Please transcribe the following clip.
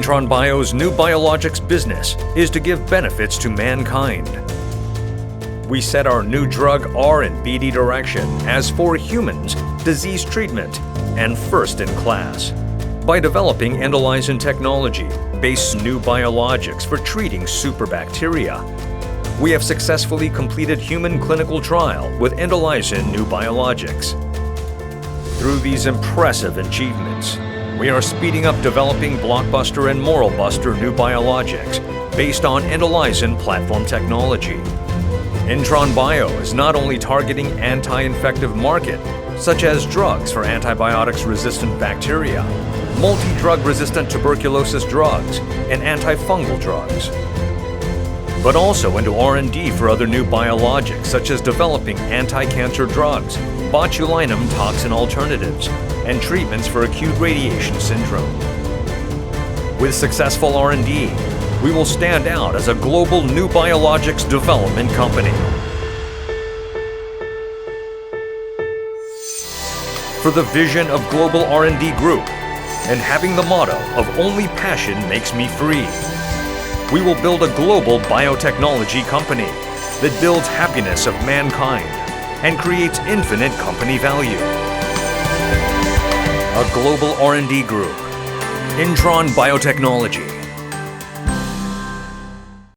iNtRON Bio's new biologics business is to give benefits to mankind. We set our new drug R&D direction as for humans, disease treatment, and first in class. By developing endolysin technology-based new biologics for treating superbacteria, we have successfully completed human clinical trial with endolysin new biologics. Through these impressive achievements, we are speeding up developing blockbuster and moral buster new biologics based on endolysin platform technology. iNtRON Bio is not only targeting anti-infective market, such as drugs for antibiotics-resistant bacteria, multi-drug resistant tuberculosis drugs, and antifungal drugs, but also into R&D for other new biologics, such as developing anti-cancer drugs, botulinum toxin alternatives, and treatments for acute radiation syndrome. With successful R&D, we will stand out as a global new biologics development company. For the vision of Global R&D Group and having the motto of "Only passion makes me free," we will build a global biotechnology company that builds happiness of mankind and creates infinite company value. A global R&D group, iNtRON Biotechnology.